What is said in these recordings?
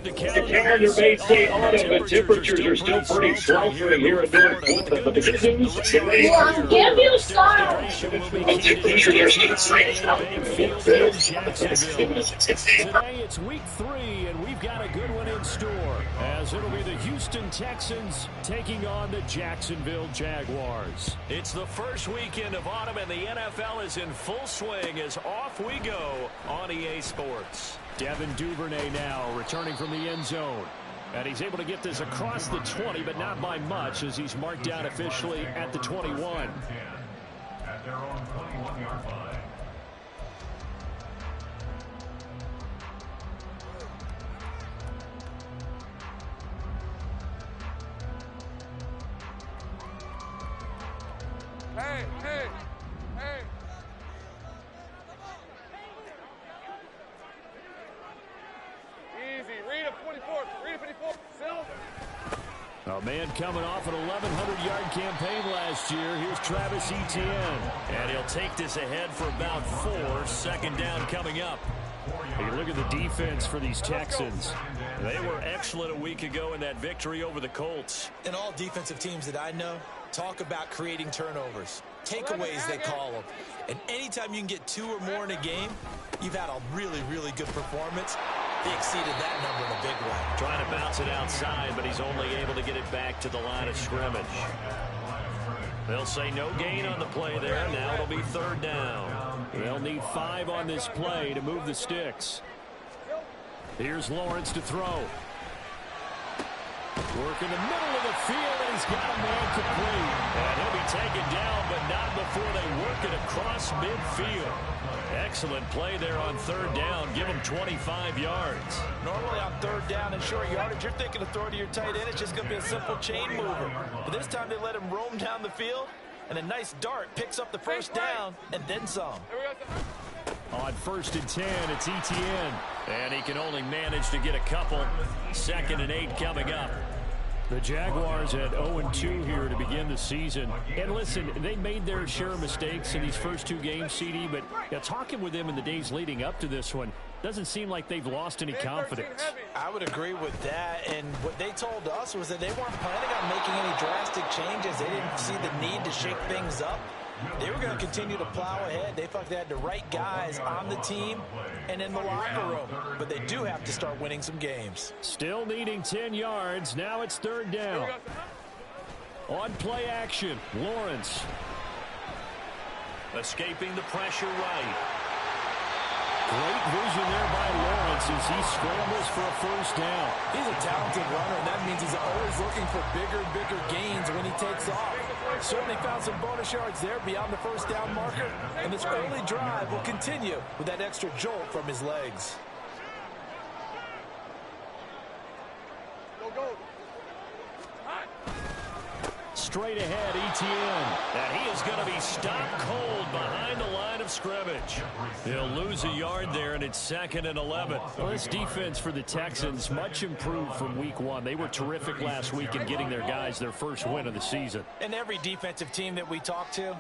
The calendar may say autumn, but temperatures are still pretty sweltering here in North Florida. But the good news is Give you style. Today it's week 3, and we've got a good one in store, as it'll be the Houston Texans taking on the Jacksonville Jaguars. It's the first weekend of autumn, and the NFL is in full swing as off we go on EA Sports. Devin Duvernay now returning from the end zone. And he's able to get this across the 20, but not by much, as he's marked down officially at the 21. At their own 21-yard line. Hey, hey, hey. Easy. Read a 24. Read a 54. Silver. A man coming off an 1,100-yard campaign last year. Here's Travis Etienne. And he'll take this ahead for about 4. Second down coming up. You look at the defense for these Texans. They were excellent a week ago in that victory over the Colts. And all defensive teams that I know talk about creating turnovers. Takeaways, they call them. And anytime you can get 2 or more in a game, you've had a really, really good performance. They exceeded that number in a big way. Trying to bounce it outside, but he's only able to get it back to the line of scrimmage. They'll say no gain on the play there. Now it'll be 3rd down. They'll need 5 on this play to move the sticks. Here's Lawrence to throw. Work in the middle of the field, and he's got a man complete. And he'll be taken down, but not before they work it across midfield. Excellent play there on 3rd down. Give him 25 yards. Normally on 3rd down and short yardage, you're thinking of throw to your tight end. It's just going to be a simple chain mover. But this time they let him roam down the field, and a nice dart picks up the 1st down and then some. On 1st and 10, it's Etienne. And he can only manage to get a couple. 2nd and 8 coming up. The Jaguars at 0-2 here to begin the season. And listen, they made their share of mistakes in these first 2 games, CD, but talking with them in the days leading up to this one, doesn't seem like they've lost any confidence. I would agree with that, and what they told us was that they weren't planning on making any drastic changes. They didn't see the need to shake things up. They were going to continue to plow ahead. They felt they had the right guys on the team and in the locker room. But they do have to start winning some games. Still needing 10 yards. Now it's 3rd down. On play action, Lawrence. Escaping the pressure right. Great vision there by Lawrence as he scrambles for a 1st down. He's a talented runner, and that means he's always looking for bigger and bigger gains when he takes off. Certainly found some bonus yards there beyond the 1st down marker, and this early drive will continue with that extra jolt from his legs. Straight ahead, Etienne. And he is going to be stopped cold behind the line of scrimmage. He'll lose a yard there, and it's 2nd and 11. Well, this defense for the Texans, much improved from week 1. They were terrific last week in getting their guys their first win of the season. And every defensive team that we talk to,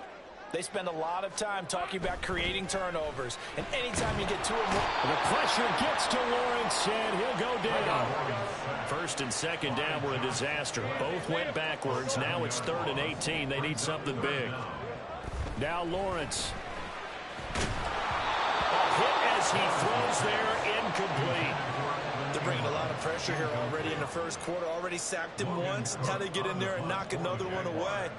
they spend a lot of time talking about creating turnovers. And anytime you get 2 or more. The pressure gets to Lawrence, and he'll go down. 1st and 2nd down were a disaster. Both went backwards. Now it's 3rd and 18. They need something big. Now Lawrence. A hit as he throws there, incomplete. They're bringing a lot of pressure here already in the 1st quarter. Already sacked him once. Now they get in there and knock another one away.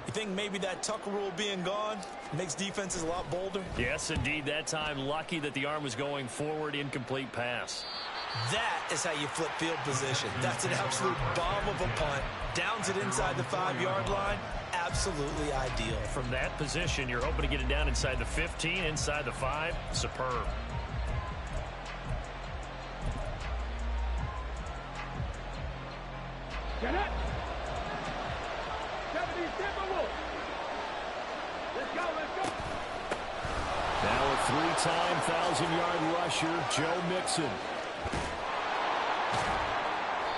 You think maybe that Tucker rule being gone makes defenses a lot bolder? Yes, indeed. That time, lucky that the arm was going forward, incomplete pass. That is how you flip field position. That's an absolute bomb of a punt. Downs it inside the 5-yard line. Absolutely ideal. From that position, you're hoping to get it down inside the 15, inside the 5. Superb. Now a three-time 1,000-yard rusher, Joe Mixon.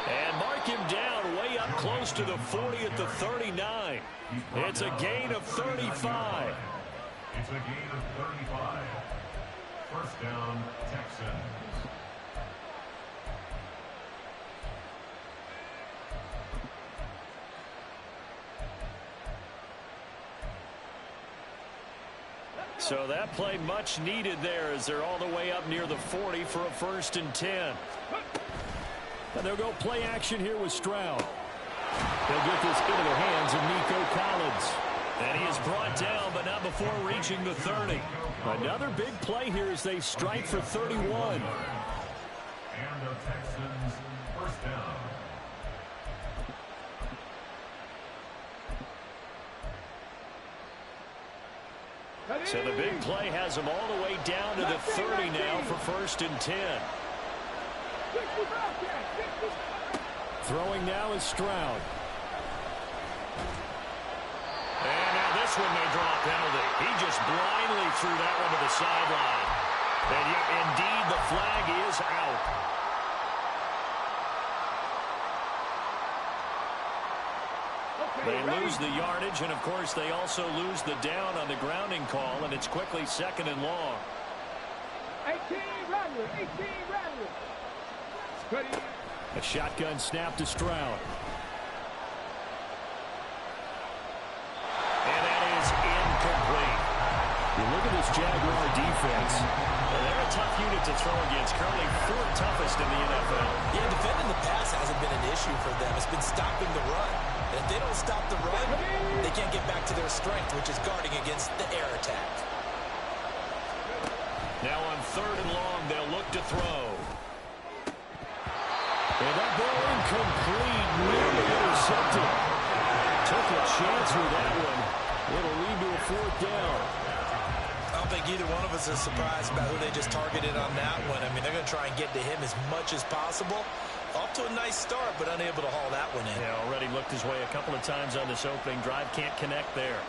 And mark him down way up close to the 40 at the 39. It's a gain of 35. It's a gain of 35. First down, Texans. So that play much needed there as they're all the way up near the 40 for a 1st and 10. And they'll go play action here with Stroud. They'll get this into the hands of Nico Collins. And he is brought down, but not before reaching the 30. Another big play here as they strike for 31. And the Texans, first down. So the big play has them all the way down to the 30 now for 1st and 10. Throwing now is Stroud. And now this one may draw a penalty. He just blindly threw that one to the sideline. And yet, indeed, the flag is out. They lose the yardage, and, of course, they also lose the down on the grounding call, and it's quickly 2nd and long. 18 Rattler. A shotgun snap to Stroud. And that is incomplete. You look at this Jaguar defense. They're a tough unit to throw against. Currently 4th toughest in the NFL. Yeah, defending the pass hasn't been an issue for them. It's been stopping the run. And if they don't stop the run, they can't get back to their strength, which is guarding against the air attack. Now on 3rd and long, they'll look to throw. And that ball incomplete, nearly intercepted. Took a chance with that one. It'll lead to a 4th down. I don't think either one of us is surprised about who they just targeted on that one. I mean, they're going to try and get to him as much as possible. Off to a nice start, but unable to haul that one in. Yeah, already looked his way a couple of times on this opening drive. Can't connect there.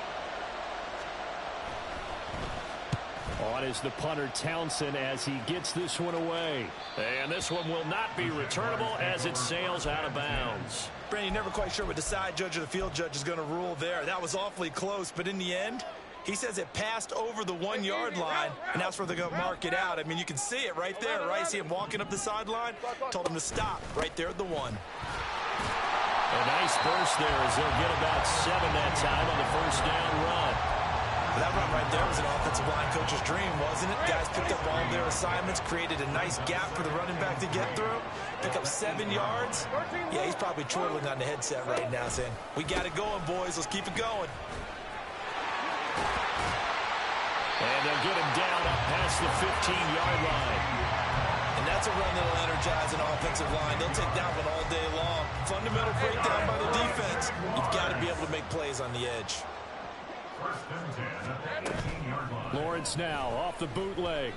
On is the punter Townsend as he gets this one away. And this one will not be returnable as it sails out of bounds. Brandon, you're never quite sure what the side judge or the field judge is going to rule there. That was awfully close, but in the end, he says it passed over the 1-yard line, and that's where they're going to mark it out. I mean, you can see it right there, right? See him walking up the sideline? Told him to stop right there at the 1. A nice burst there as they'll get about 7 that time on the 1st down run. That run right there was an offensive line coach's dream, wasn't it? Guys picked up all their assignments, created a nice gap for the running back to get through, pick up 7 yards. Yeah, he's probably chortling on the headset right now saying, we got it going, boys. Let's keep it going. And they'll get him down up past the 15-yard line. And that's a run that'll energize an offensive line. They'll take that one all day long. Fundamental breakdown by the defense. You've got to be able to make plays on the edge. First and 10 at the 18-yard line. Lawrence now off the bootleg.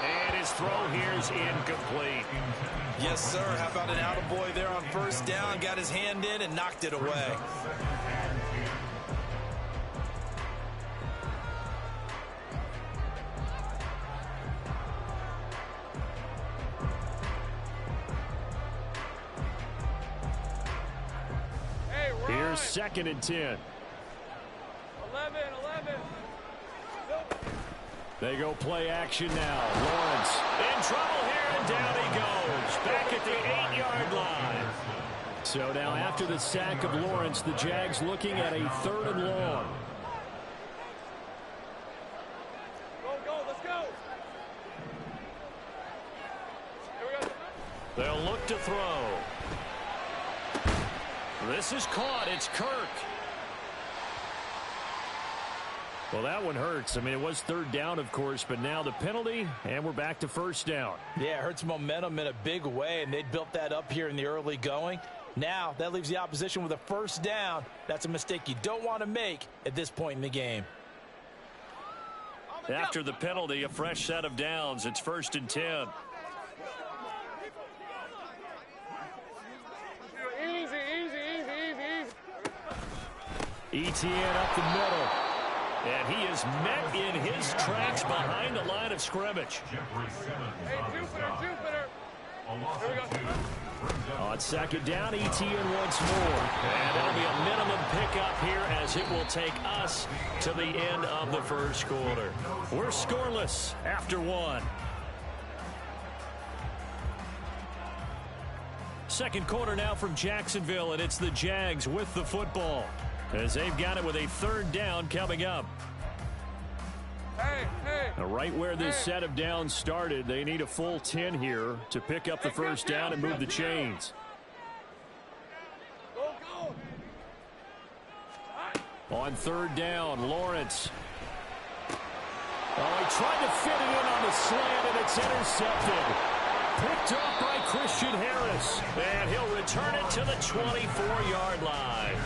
And his throw here is incomplete. Yes, sir. How about an attaboy there on 1st down? Got his hand in and knocked it away. Here's 2nd and 10. 11. They go play action now. Lawrence in trouble here, and down he goes. Back at the 8-yard line. So now after the sack of Lawrence, the Jags looking at a 3rd and long. Go, let's go. Here we go. They'll look to throw. This is caught. It's Kirk. Well, that one hurts. I mean, it was 3rd down, of course, but now the penalty, and we're back to 1st down. Yeah, it hurts momentum in a big way, and they built that up here in the early going. Now, that leaves the opposition with a 1st down. That's a mistake you don't want to make at this point in the game. After the penalty, a fresh set of downs. It's 1st and 10. Easy. ETN up the middle. And he is met in his tracks behind the line of scrimmage. Hey, Jupiter. Here we go. On second down, ETN once more. And that'll be a minimum pickup here as it will take us to the end of the first quarter. We're scoreless after one. Second quarter now from Jacksonville, and it's the Jags with the football as they've got it with a third down coming up. Now, right where this set of downs started, they need a full 10 here to pick up the first down and move the chains. On third down, Lawrence. Oh, he tried to fit it in on the slant, and it's intercepted. Picked up by Christian Harris. And he'll return it to the 24-yard line.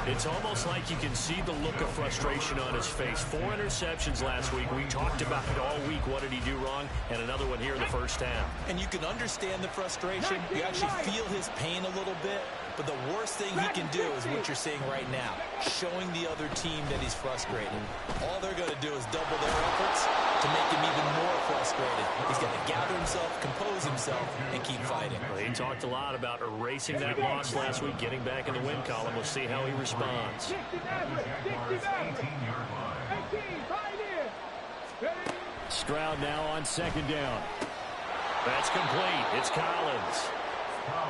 It's almost like you can see the look of frustration on his face. 4 interceptions last week. We talked about it all week. What did he do wrong? And another one here in the first half. And you can understand the frustration. You actually feel his pain a little bit. But the worst thing he can do is what you're seeing right now, showing the other team that he's frustrated. All they're going to do is double their efforts to make him even more frustrated. He's got to gather himself, compose himself, and keep fighting. Well, he talked a lot about erasing that loss last week, getting back in the win column. We'll see how he responds. Stroud now on second down. That's complete. It's Collins.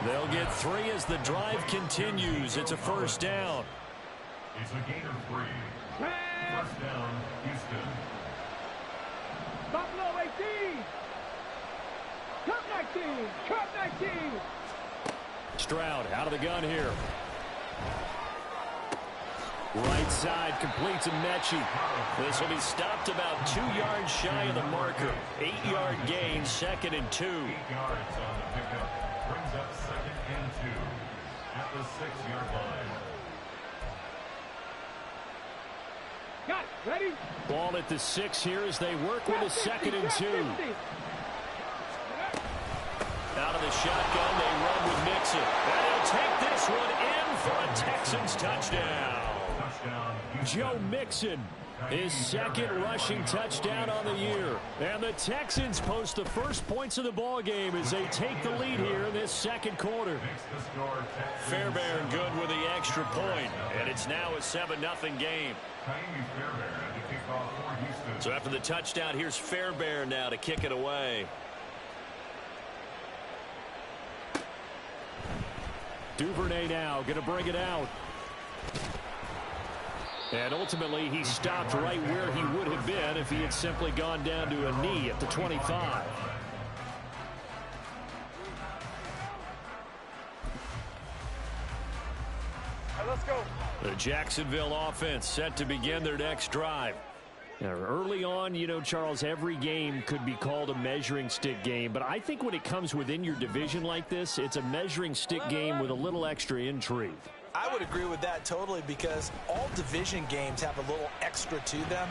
They'll get 3 as the drive continues. It's a first down. It's a gain of 3. First down, Houston. Buffalo 18. Cup 19. Cup 19. Stroud out of the gun here. Right side completes a Mechie. This will be stopped about 2 yards shy of the marker. 8-yard gain, 2nd and 2. 8 yards on the pickup. Brings up 2nd and 2 at the 6-yard line. Got it. Ready? Ball at the 6 here as they work with a 2nd and 2. Out of the shotgun, they run with Mixon. And they'll take this one in for a Texans touchdown. Joe Mixon, his 2nd rushing touchdown on the year. And the Texans post the first points of the ball game as they take the lead here in this second quarter. Fairbairn good with the extra point, and it's now a 7-0 game. So after the touchdown, here's Fairbairn now to kick it away. Duvernay now going to bring it out. And ultimately, he stopped right where he would have been if he had simply gone down to a knee at the 25. Let's go. The Jacksonville offense set to begin their next drive. Now, early on, you know, Charles, every game could be called a measuring stick game. But I think when it comes within your division like this, it's a measuring stick game with a little extra intrigue. I would agree with that totally because all division games have a little extra to them.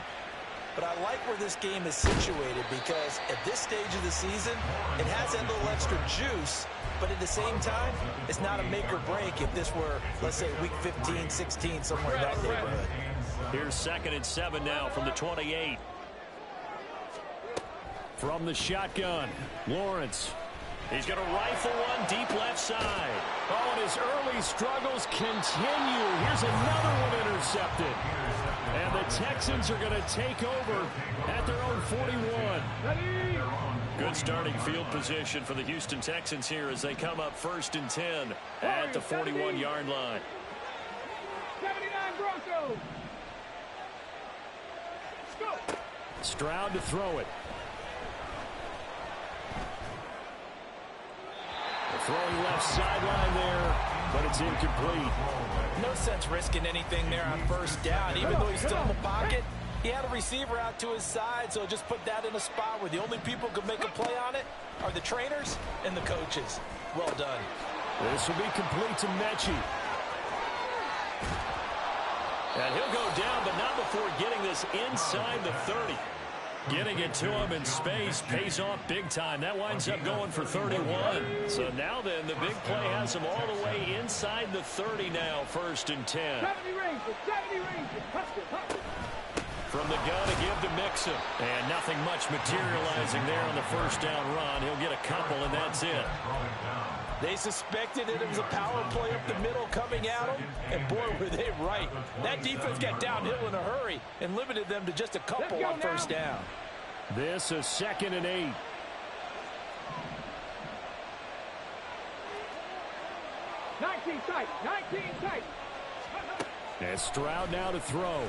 But I like where this game is situated because at this stage of the season, it has that little extra juice. But at the same time, it's not a make or break if this were, let's say, week 15, 16, somewhere in that neighborhood. Here's 2nd and 7 now from the 28. From the shotgun, Lawrence. He's going to rifle one deep left side. Oh, and his early struggles continue. Here's another one intercepted. And the Texans are going to take over at their own 41. Good starting field position for the Houston Texans here as they come up 1st and 10 at the 41-yard line. 79 Broncos. Stroud to throw it. Throwing left sideline there, but it's incomplete. No sense risking anything there on 1st down. Even though he's still in the pocket, he had a receiver out to his side, so just put that in a spot where the only people who can make a play on it are the trainers and the coaches. Well done. This will be complete to Mechie. And he'll go down, but not before getting this inside the 30. Getting it to him in space pays off big time. That winds up going for 31. So now then, the big play has him all the way inside the 30 now, 1st and 10. 70 ranges, 70 ranges. Hustle. From the gun to give to Mixon. And nothing much materializing there on the 1st down run. He'll get a couple, and that's it. They suspected it was a power play up the middle coming at them, and boy, were they right. That defense got downhill in a hurry and limited them to just a couple on 1st down. This is 2nd and 8. Nineteen tight. And Stroud now to throw.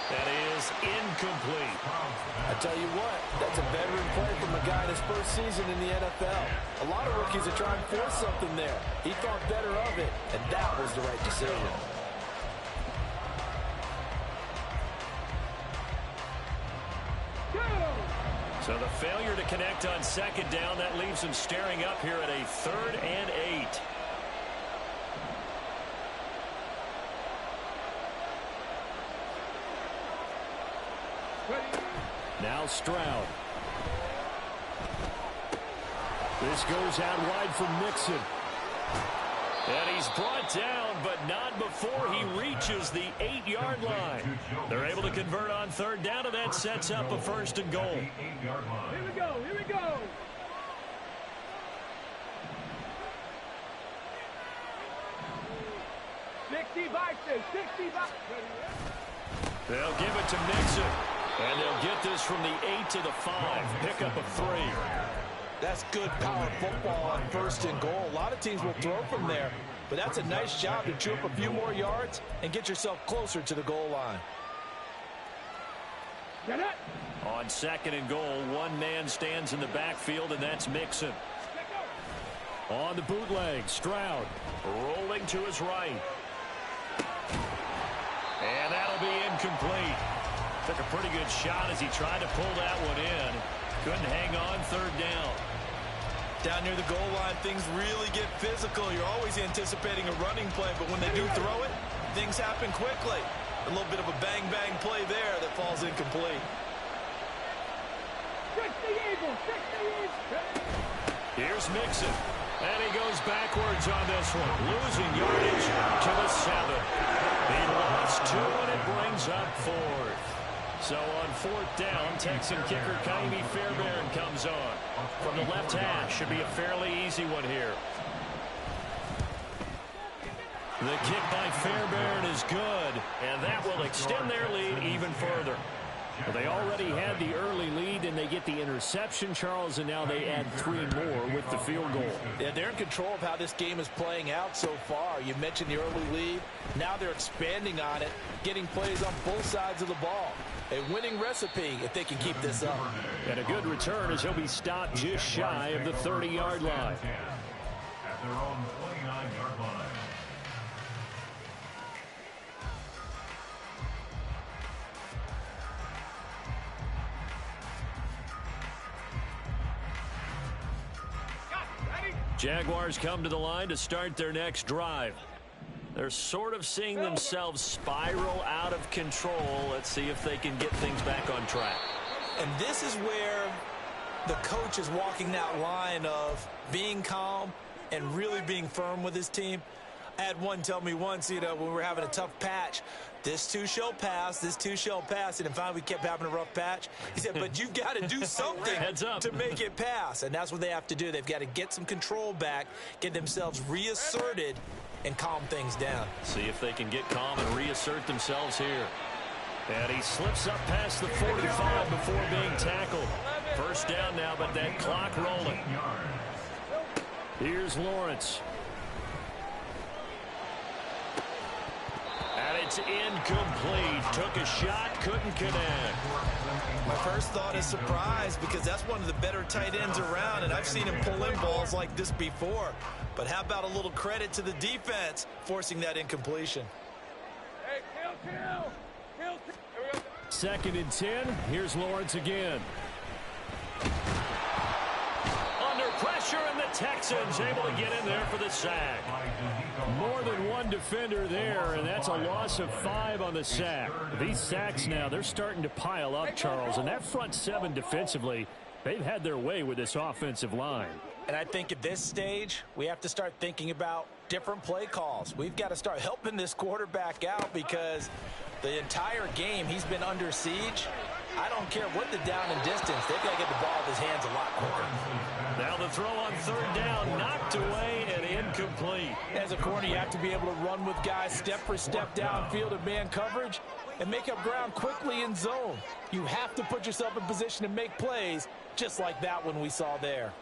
That is incomplete. I tell you what, that's a veteran play from a guy in his first season in the NFL. A lot of rookies are trying to force something there. He thought better of it, and that was the right decision. So the failure to connect on 2nd down, that leaves him staring up here at a 3rd and 8. Now Stroud. This goes out wide for Mixon. And he's brought down, but not before he reaches the 8-yard line. They're able to convert on 3rd down, and that sets up a 1st and goal. Here we go. 60 by 6. They'll give it to Mixon. And they'll get this from the 8 to the 5. Pick up a 3. That's good power football on 1st and goal. A lot of teams will throw from there, but that's a nice job to chew up a few more yards and get yourself closer to the goal line. Get it. On 2nd and goal, one man stands in the backfield, and that's Mixon. On the bootleg, Stroud rolling to his right. And that'll be incomplete. Took a pretty good shot as he tried to pull that one in. Couldn't hang on 3rd down. Down near the goal line, things really get physical. You're always anticipating a running play, but when they do throw it, things happen quickly. A little bit of a bang-bang play there that falls incomplete. 60 Eagles. Here's Mixon. And he goes backwards on this one. Losing yardage to the 7. He lost 2, and it brings up 4th. So on 4th down, Texan kicker Kaimi Fairbairn comes on. From the left hash, should be a fairly easy one here. The kick by Fairbairn is good, and that will extend their lead even further. Well, they already had the early lead, and they get the interception, Charles, and now they add 3 more with the field goal. Yeah, they're in control of how this game is playing out so far. You mentioned the early lead. Now they're expanding on it, getting plays on both sides of the ball. A winning recipe if they can keep this up. And a good return as he'll be stopped just shy of the 30-yard line. At their own 29-yard line. Jaguars come to the line to start their next drive. They're sort of seeing themselves spiral out of control. Let's see if they can get things back on track. And this is where the coach is walking that line of being calm and really being firm with his team. I had one tell me once, when we were having a tough patch, this too shall pass, this too shall pass. And finally we kept having a rough patch. He said, but you've got to do something to make it pass. And that's what they have to do. They've got to get some control back, get themselves reasserted, and calm things down. See if they can get calm and reassert themselves here. And he slips up past the 45 before being tackled. 1st down now, but that clock rolling. Here's Lawrence. And it's incomplete. Took a shot, couldn't connect. My first thought is surprise because that's one of the better tight ends around, and I've seen him pull in balls like this before. But how about a little credit to the defense forcing that incompletion? Hey, kill. 2nd and 10. Here's Lawrence again. Under pressure. pressure, and the Texans able to get in there for the sack. More than one defender there, and that's a loss of 5 on the sack. These sacks now, they're starting to pile up, Charles, and that front 7 defensively, they've had their way with this offensive line. And I think at this stage, we have to start thinking about different play calls. We've got to start helping this quarterback out because the entire game he's been under siege. I don't care what the down and distance. They've got to get the ball in his hands a lot quicker. Now the throw on 3rd down, knocked away and incomplete. As a corner, you have to be able to run with guys step for step downfield in man coverage and make up ground quickly in zone. You have to put yourself in position to make plays just like that one we saw there.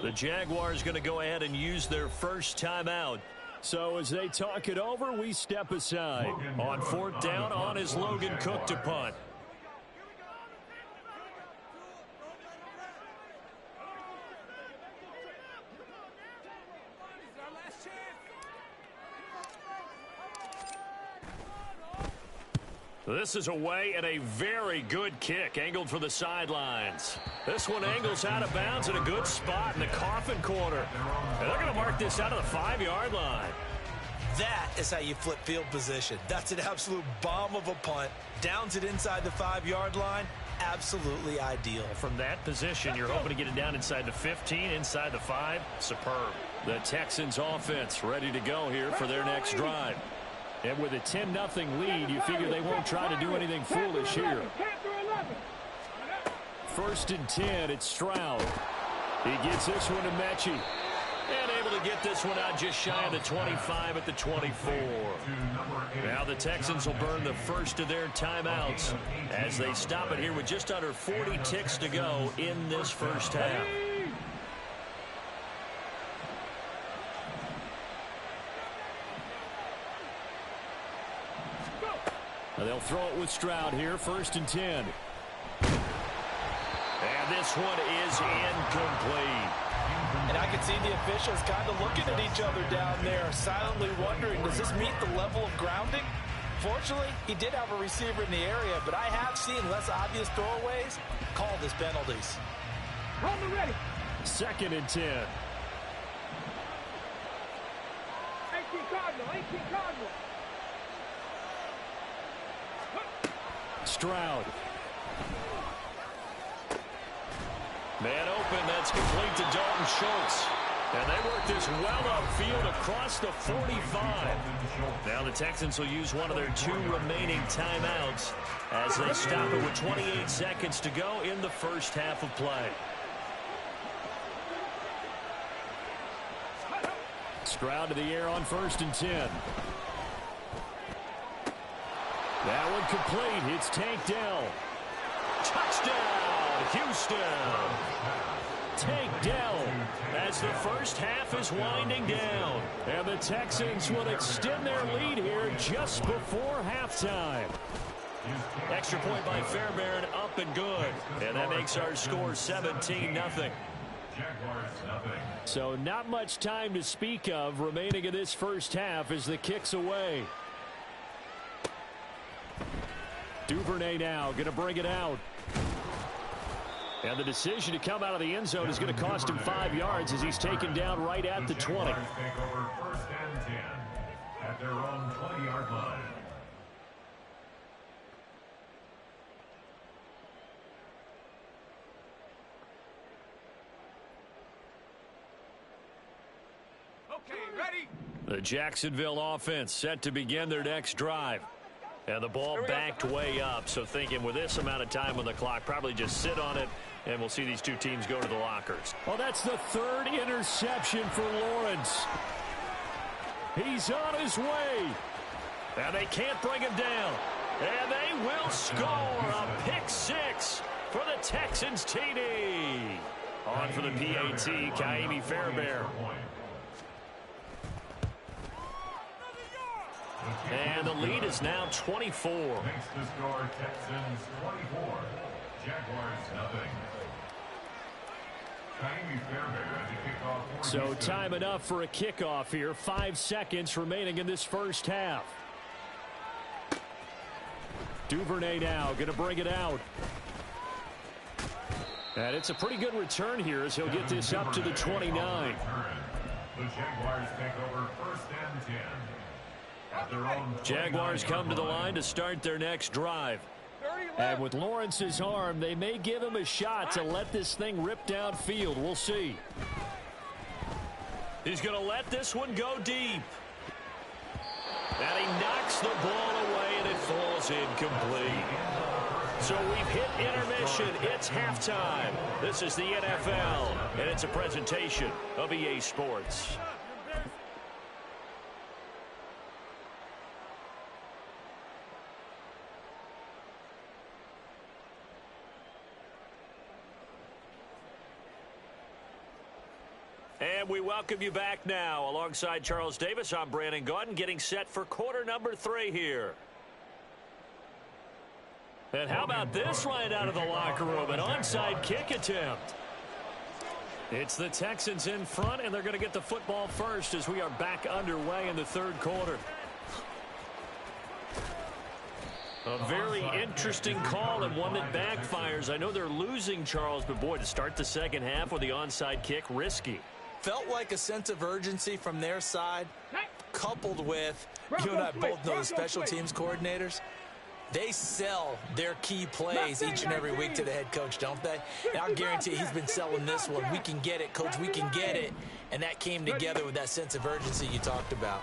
The Jaguars going to go ahead and use their first timeout. So as they talk it over, we step aside. On 4th down, on is Logan Cook to punt. This is away and a very good kick angled for the sidelines. This one angles out of bounds in a good spot in the coffin corner. And they're going to mark this out of the 5-yard line. That is how you flip field position. That's an absolute bomb of a punt. Downs it inside the 5-yard line. Absolutely ideal. From that position, you're hoping to get it down inside the 15, inside the 5. Superb. The Texans offense ready to go here for their next drive. And with a 10-0 lead, you figure they won't try to do anything foolish here. 1st and 10, it's Stroud. He gets this one to Mechie. And able to get this one out just shy of the 25 at the 24. Now the Texans will burn the first of their timeouts as they stop it here with just under 40 ticks to go in this first half. They'll throw it with Stroud here, 1st and 10. And this one is incomplete. And I can see the officials kind of looking at each other down there, silently wondering, does this meet the level of grounding? Fortunately, he did have a receiver in the area, but I have seen less obvious throwaways called as penalties. Hold ready. 2nd and 10. 18 Cardinal, 18 Cardinal. Stroud. Man open, that's complete to Dalton Schultz. And they work this well upfield across the 45. Now the Texans will use one of their 2 remaining timeouts as they stop it with 28 seconds to go in the first half of play. Stroud to the air on 1st and 10. That one complete. It's Tank Dell. Touchdown, Houston. take Dell as the first half is winding down. And the Texans will extend their lead here just before halftime. Extra point by Fairbairn, up and good. And that makes our score 17-0. So not much time to speak of remaining in this first half as the kick's away. Duvernay now going to bring it out. And the decision to come out of the end zone is going to cost him 5 yards as he's taken down right at the 20. Take over 1st and 10 at their own 20-yard line. The Jacksonville offense set to begin their next drive. And the ball backed way up, so thinking with this amount of time on the clock, probably just sit on it, and we'll see these two teams go to the lockers. Well, that's the 3rd interception for Lawrence. He's on his way. And they can't bring him down. And they will score a pick 6 for the Texans TD. On for the PAT, Kaimi Fairbairn. And the lead is now 24. Makes the score Texans 24, Jaguars nothing. Kaimi Fairbairn to kick off. So time enough for a kickoff here. 5 seconds remaining in this first half. Duvernay now going to bring it out. And it's a pretty good return here as he'll get this up to the 29. The Jaguars take over 1st and 10. Jaguars come to the line to start their next drive. And with Lawrence's arm, they may give him a shot to let this thing rip downfield. We'll see. He's going to let this one go deep. And he knocks the ball away, and it falls incomplete. So we've hit intermission. It's halftime. This is the NFL, and it's a presentation of EA Sports. And we welcome you back now. Alongside Charles Davis, I'm Brandon Gaudin, getting set for quarter number 3 here. And how about this right out of the locker room? An onside kick attempt. It's the Texans in front, and they're going to get the football first as we are back underway in the 3rd quarter. A very interesting call and one that backfires. I know they're losing, Charles, but boy, to start the second half with the onside kick, risky. Felt like a sense of urgency from their side, coupled with, you and I both know the special teams coordinators. They sell their key plays each and every week to the head coach, don't they? And I'll guarantee he's been selling this one. We can get it, coach, we can get it. And that came together with that sense of urgency you talked about.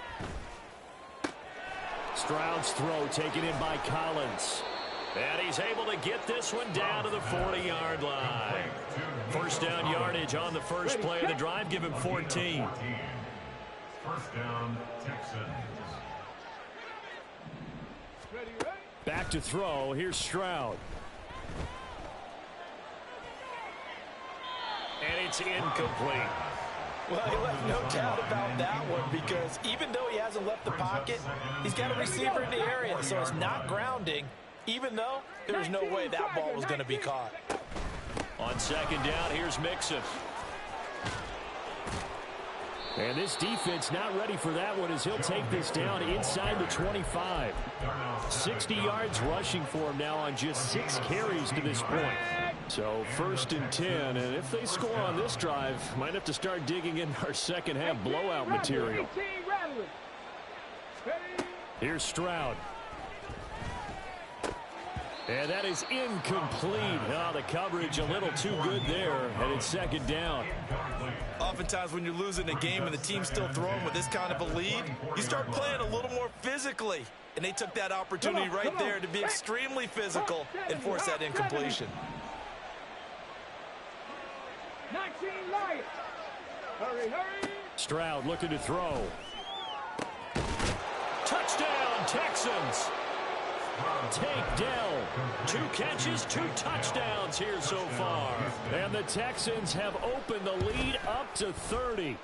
Stroud's throw taken in by Collins. And he's able to get this one down to the 40-yard line. First down yardage on the first play of the drive. Give him 14. 1st down, Texans. Back to throw. Here's Stroud. And it's incomplete. Well, he left no doubt about that one because even though he hasn't left the pocket, he's got a receiver in the area, so it's not grounding, even though there's no way that ball was going to be caught. On 2nd down, here's Mixon. And this defense not ready for that one as he'll take this down inside the 25. 60 yards rushing for him now on just 6 carries to this point. So 1st and 10, and if they score on this drive, might have to start digging in our second half blowout material. Here's Stroud. And that is incomplete. Oh, the coverage a little too good there, and it's 2nd down. Oftentimes when you're losing a game and the team's still throwing with this kind of a lead, you start playing a little more physically. And they took that opportunity right there to be extremely physical and force that incompletion. 19 Lions. Hurry, hurry. Stroud looking to throw. Touchdown, Texans. Takedown. 2 catches, 2 touchdowns here so far. And the Texans have opened the lead up to 30.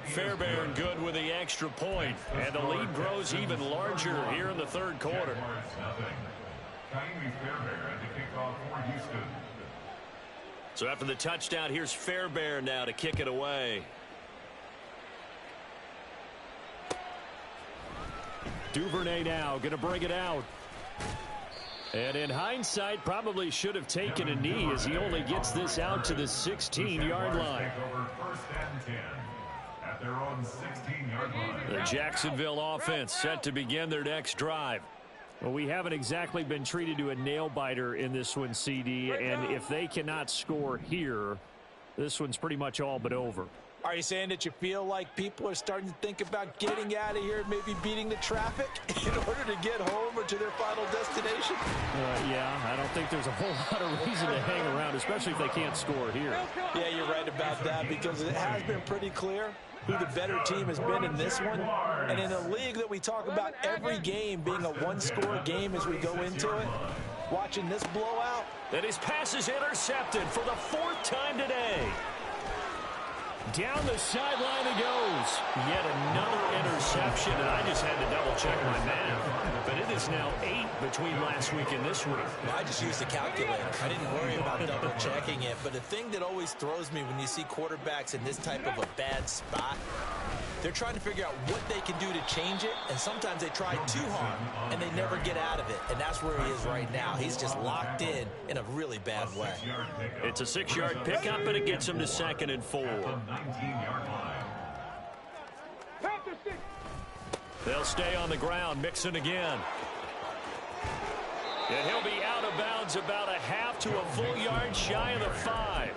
Fairbairn good with the extra point, and the lead grows even larger here in the third quarter. So after the touchdown, here's Fairbairn now to kick it away. Duvernay now going to bring it out. And in hindsight, probably should have taken a knee as he only gets this out to the 16-yard line. The Jacksonville offense set to begin their next drive. Well, we haven't exactly been treated to a nail-biter in this one, CD, and if they cannot score here, this one's pretty much all but over. Are you saying that you feel like people are starting to think about getting out of here, maybe beating the traffic in order to get home or to their final destination? Yeah, I don't think there's a whole lot of reason to hang around, especially if they can't score here. Yeah, you're right about that because it has been pretty clear who the better team has been in this one. And in a league that we talk about every game being a one-score game as we go into it, watching this blowout. And his pass is intercepted for the 4th time today. Down the sideline he goes. Yet another interception, and I just had to double-check my math. But it is now 8 between last week and this week. Well, I just used a calculator. I didn't worry about double-checking it. But the thing that always throws me when you see quarterbacks in this type of a bad spot, they're trying to figure out what they can do to change it, and sometimes they try too hard, and they never get out of it. And that's where he is right now. He's just locked in a really bad way. It's a 6-yard pickup, and it gets him to 2nd and 4. They'll stay on the ground, Mixon again. And he'll be out of bounds about a half to a full yard shy of the 5.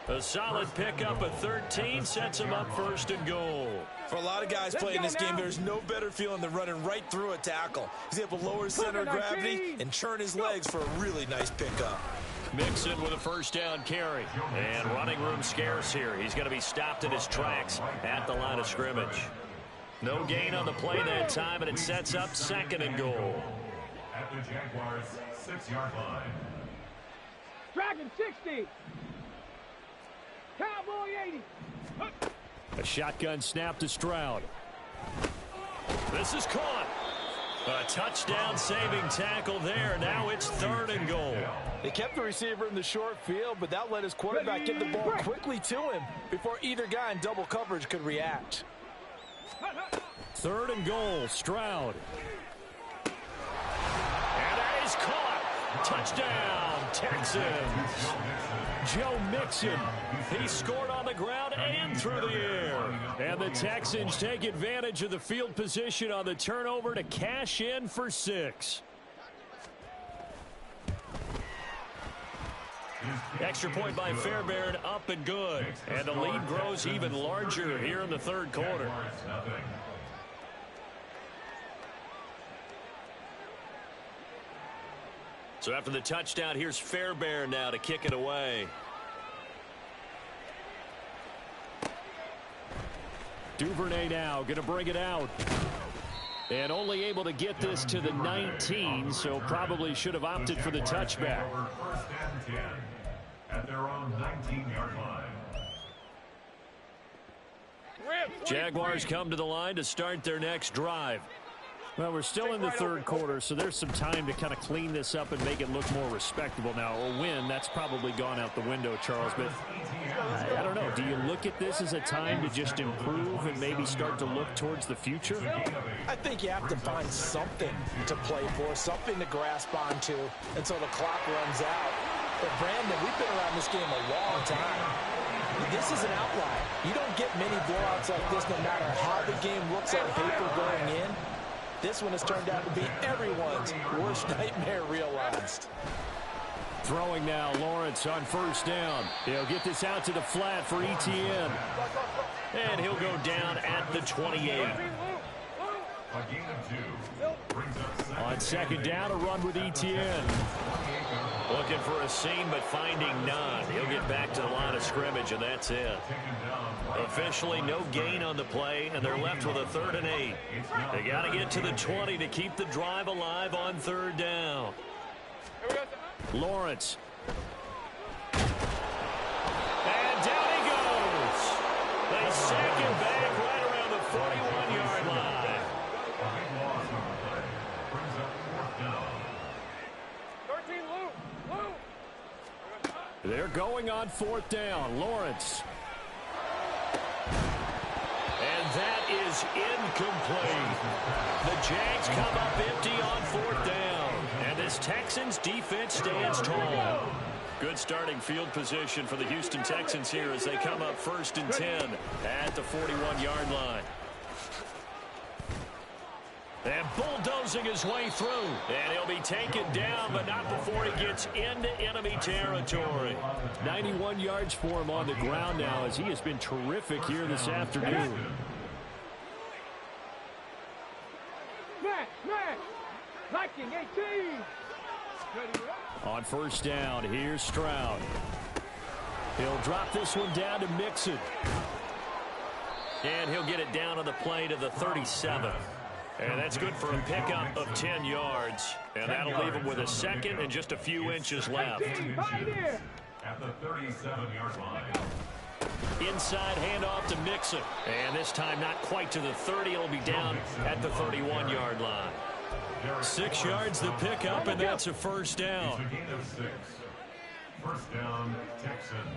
A solid pickup of 13 sets him up 1st and goal. For a lot of guys playing this game, there's no better feeling than running right through a tackle. He's able to lower his center of gravity and churn his legs for a really nice pickup. Mixon with a 1st down carry. And running room scarce here. He's going to be stopped in his tracks at the line of scrimmage. No gain on the play that time, and it sets up 2nd and goal. At the Jaguars' 6-yard line. Dragon 60. Cowboy 80. A shotgun snap to Stroud. This is caught. A touchdown-saving tackle there. Now it's 3rd and goal. They kept the receiver in the short field, but that let his quarterback get the ball quickly to him before either guy in double coverage could react. 3rd and goal, Stroud. And that is caught. Touchdown, Texans. Joe Mixon. He scored on the ground and through the air. And the Texans take advantage of the field position on the turnover to cash in for 6. Extra point by Fairbairn, up and good. And the lead grows even larger here in the 3rd quarter. So after the touchdown, here's Fairbairn now to kick it away. Duvernay now going to bring it out. And only able to get this to the 19, so probably should have opted for the touchback. 1st and 10 at their own 19-yard line. Jaguars come to the line to start their next drive. Well, we're still in the 3rd quarter, so there's some time to kind of clean this up and make it look more respectable. Now, a win, that's probably gone out the window, Charles, but I don't know. Do you look at this as a time to just improve and maybe start to look towards the future? I think you have to find something to play for, something to grasp onto until the clock runs out. But, Brandon, we've been around this game a long time. This is an outlier. You don't get many blowouts like this no matter how the game looks on paper going in. This one has turned out to be everyone's worst nightmare realized. Throwing now, Lawrence on 1st down. He'll get this out to the flat for Etienne. And he'll go down at the 28. On 2nd down, a run with Etienne. Looking for a seam, but finding none. He'll get back to the line of scrimmage, and that's it. Officially, no gain on the play, and they're left with a 3rd and 8. They got to get to the 20 to keep the drive alive on 3rd down. Lawrence. And down he goes. They sack him back right around the 41-yard line. Brings up 4th down. 13, Lou. They're going on 4th down. Lawrence. And that is incomplete. The Jags come up empty on 4th down. And this Texans defense stands tall. Good starting field position for the Houston Texans here as they come up 1st and 10 at the 41-yard line. And bulldozing his way through. And he'll be taken down, but not before he gets into enemy territory. 91 yards for him on the ground now as he has been terrific here this afternoon. Smash. Liking 18. On 1st down, here's Stroud. He'll drop this one down to Mixon. And he'll get it down on the play to the 37. And that's good for a pickup of 10 yards. And that'll leave him with a 2nd and just a few inches left. At the 37-yard line. Inside handoff to Mixon. And this time not quite to the 30. It'll be down at the 31-yard line. 6 yards the pickup, and that's a 1st down. It's a gain of 6. 1st down, Texans.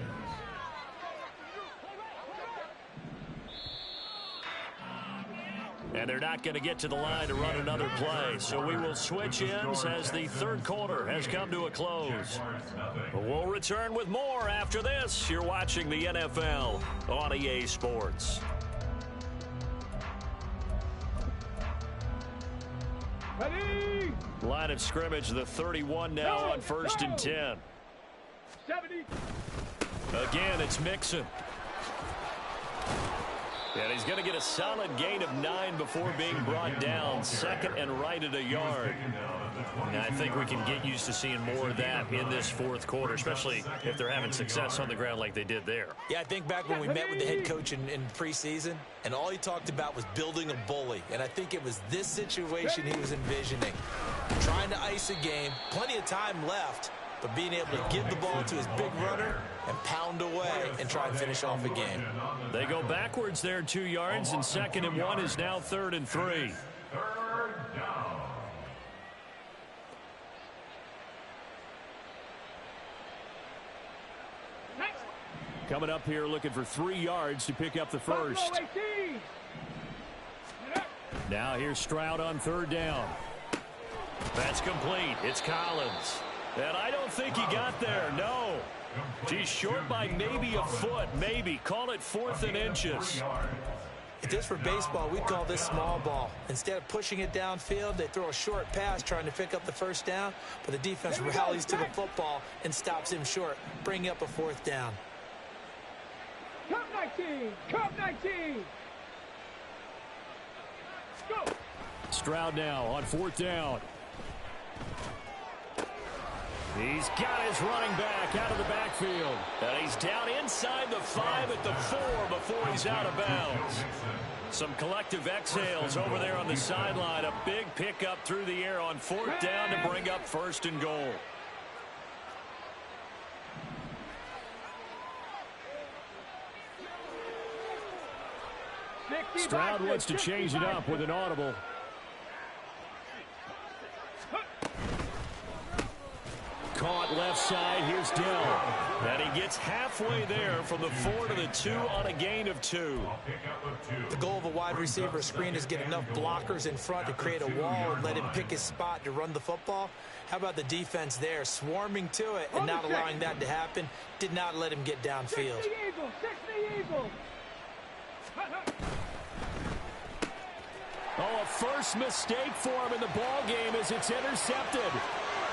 And they're not going to get to the line to run another play. So we will switch ends as the 3rd quarter has come to a close. We'll return with more after this. You're watching the NFL on EA Sports. Ready? Line of scrimmage, the 31 now on 1st and 10. 70. Again, it's Mixon. And he's going to get a solid gain of 9 before being brought down. 2nd and right at a yard. And I think we can get used to seeing more of that in this 4th quarter, especially if they're having success on the ground like they did there. Yeah, I think back when we met with the head coach in preseason, and all he talked about was building a bully. And I think it was this situation he was envisioning. Trying to ice a game, plenty of time left, but being able to give the ball to his big runner and pound away and try and finish off a game. They go backwards there 2 yards, and 2nd and 1 is now 3rd and 3. 3rd down. Coming up here looking for 3 yards to pick up the 1st. Now here's Stroud on 3rd down. That's complete. It's Collins. And I don't think he got there. No. He's short by maybe a foot. Maybe. Call it 4th and inches. If this were baseball, we'd call this small ball. Instead of pushing it downfield, they throw a short pass trying to pick up the 1st down, but the defense rallies to the football and stops him short, bringing up a 4th down. Cup 19. Cup 19. Go. Stroud now on 4th down. He's got his running back out of the backfield. And he's down inside the 5 at the 4 before he's out of bounds. Some collective exhales over there on the sideline. A big pickup through the air on 4th down to bring up 1st and goal. Stroud wants to change it up with an audible. Caught left side. Here's Dell. And he gets halfway there from the 4 to the 2 on a gain of 2. The goal of a wide receiver screen is get enough blockers in front to create a wall and let him pick his spot to run the football. How about the defense there, swarming to it and not allowing that to happen? Did not let him get downfield. Oh, a first mistake for him in the ball game as it's intercepted.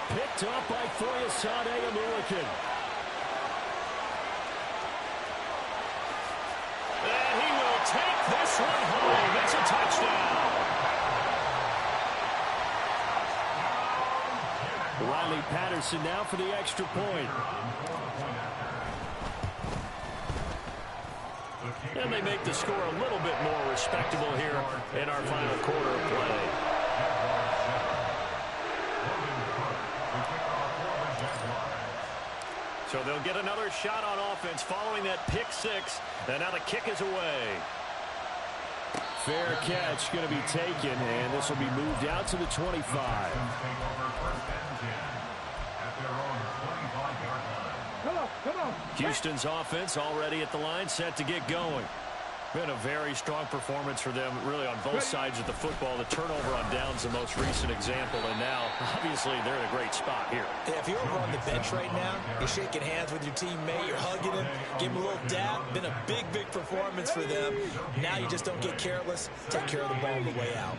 Picked up by Foyesade American. And he will take this one home. It's a touchdown. Riley Patterson now for the extra point. And they make the score a little bit more respectable here in our final quarter of play. So they'll get another shot on offense following that pick six. And now the kick is away. Fair catch going to be taken, and this will be moved out to the 25. Come on. Houston's offense already at the line, set to get going. Been a very strong performance for them, really, on both sides of the football. The turnover on downs, the most recent example, and now, obviously, they're in a great spot here. Yeah, if you're over on the bench right now, you're shaking hands with your teammate, you're hugging him, give him a little dab. Been a big, big performance for them. Now you just don't get careless. Take care of the ball on the way out.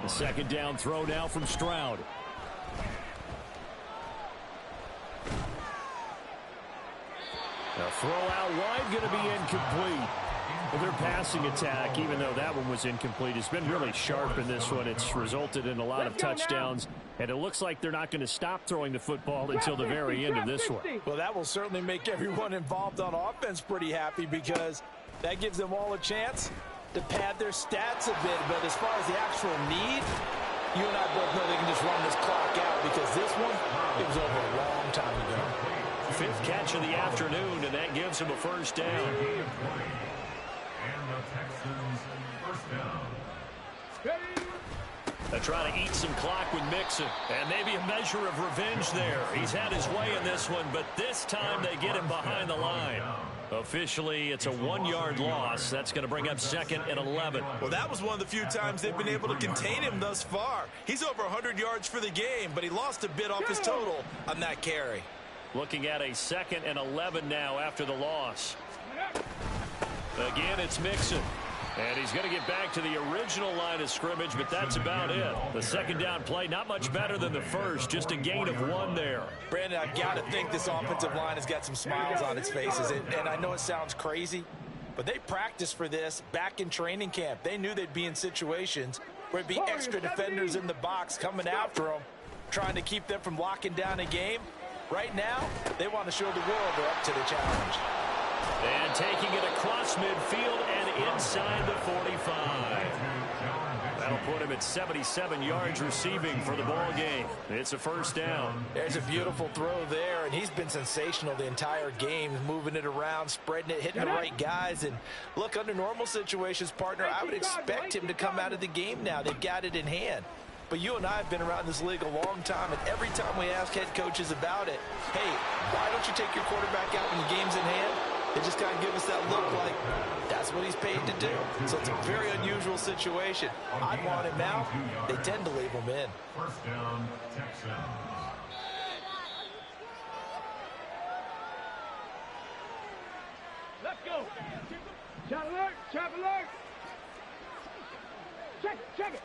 The second down throw now from Stroud. A throw out wide, going to be incomplete. Well, their passing attack, even though that one was incomplete, has been really sharp in this one. It's resulted in a lot of touchdowns, and it looks like they're not going to stop throwing the football until the very end of this one. Well, that will certainly make everyone involved on offense pretty happy, because that gives them all a chance to pad their stats a bit. But as far as the actual need, you and I both know they can just run this clock out, because this one, it was over a long time ago. Fifth catch of the afternoon, and that gives him a first down. And the Texans first down. They're trying to eat some clock with Mixon, and maybe a measure of revenge there. He's had his way in this one, but this time they get him behind the line. Officially, it's a 1-yard loss. That's going to bring up 2nd and 11. Well, that was one of the few times they've been able to contain him thus far. He's over 100 yards for the game, but he lost a bit off his total on that carry. Looking at a 2nd and 11 now after the loss. Again, it's Mixon. And he's going to get back to the original line of scrimmage, but that's about it. The second down play, not much better than the first, just a gain of 1 there. Brandon, I've got to think this offensive line has got some smiles on its faces. And I know it sounds crazy, but they practiced for this back in training camp. They knew they'd be in situations where it'd be extra defenders in the box coming after them, trying to keep them from locking down a game. Right now, they want to show the world they're up to the challenge. And taking it across midfield and inside the 45. That'll put him at 77 yards receiving for the ball game. It's a first down. There's a beautiful throw there, and he's been sensational the entire game, moving it around, spreading it, hitting the right guys. And look, under normal situations, partner, I would expect him to come out of the game now. They've got it in hand. But you and I have been around this league a long time, and every time we ask head coaches about it, hey, why don't you take your quarterback out when the game's in hand? They just kind of give us that look like that's what he's paid to do. So it's a very unusual situation. I'd want him out. They tend to leave him in. First down, Texans. Let's go. Shot alert. Trap alert. Check it.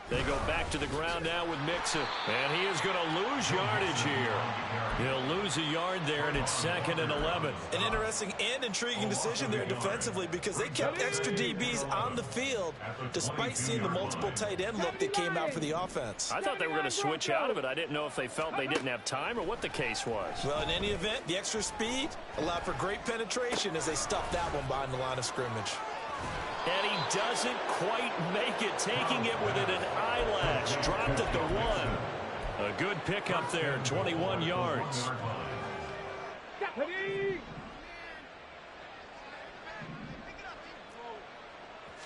They go back to the ground now with Mixon. And he is going to lose yardage here. He'll lose a yard there, and it's 2nd and 11. An interesting and intriguing decision there defensively, because they kept extra DBs on the field despite seeing the multiple tight end look that came out for the offense. I thought they were going to switch out of it. I didn't know if they felt they didn't have time or what the case was. Well, in any event, the extra speed allowed for great penetration as they stuffed that one behind the line of scrimmage. And he doesn't quite make it, taking it within an eyelash. Dropped at the 1. A good pickup there, 21 yards.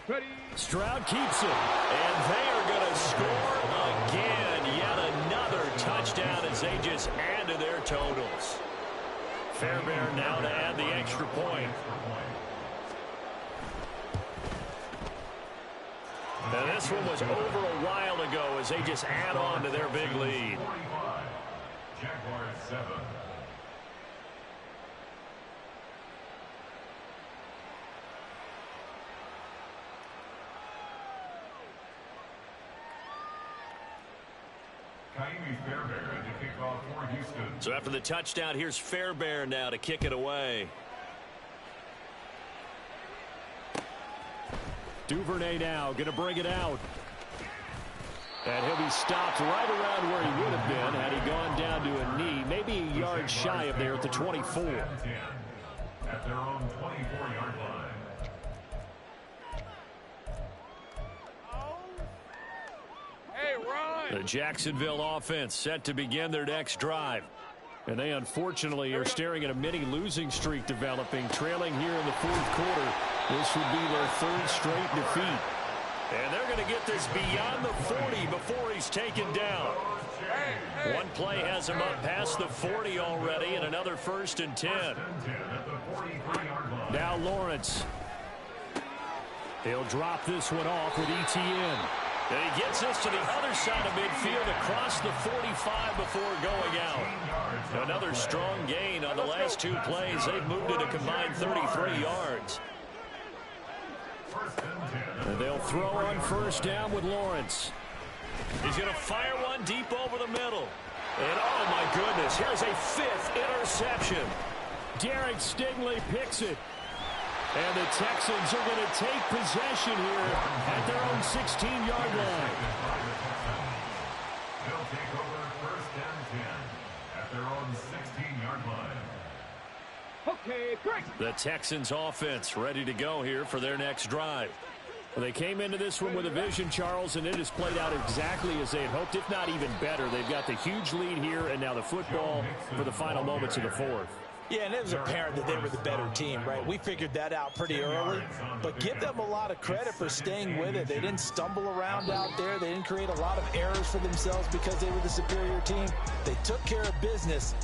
Ready. Stroud keeps it. And they are going to score again. Yet another touchdown as they just add to their totals. Fairbairn now to add the extra point. Now this one was over a while ago as they just add on to their big lead. 45. Jaguars 7. Fairbairn to kick off for Houston. So after the touchdown, here's Fairbairn now to kick it away. Duvernay now going to bring it out. And he'll be stopped right around where he would have been had he gone down to a knee, maybe a yard shy of there at the 24. At their own 24-yard line. The Jacksonville offense set to begin their next drive. And they unfortunately are staring at a mini losing streak developing, trailing here in the fourth quarter. This would be their third straight defeat. And they're going to get this beyond the 40 before he's taken down. One play has him up past the 40 already, and another 1st and 10. Now Lawrence. He'll drop this one off with ETN. And he gets this to the other side of midfield across the 45 before going out. Another strong gain on the last 2 plays. They've moved it a combined 33 yards. And they'll throw on 1st down with Lawrence. He's going to fire one deep over the middle. And oh my goodness, here's a 5th interception. Derek Stingley picks it. And the Texans are going to take possession here at their own 16-yard line. They'll take over 1st and 10 at their own 16-yard line. Okay, great. The Texans offense ready to go here for their next drive. Well, they came into this one with a vision, Charles, and it has played out exactly as they had hoped, if not even better. They've got the huge lead here, and now the football for the final moments of the fourth. Yeah, and it was apparent that they were the better team, right? We figured that out pretty early, but give them a lot of credit for staying with it. They didn't stumble around out there. They didn't create a lot of errors for themselves because they were the superior team. They took care of business.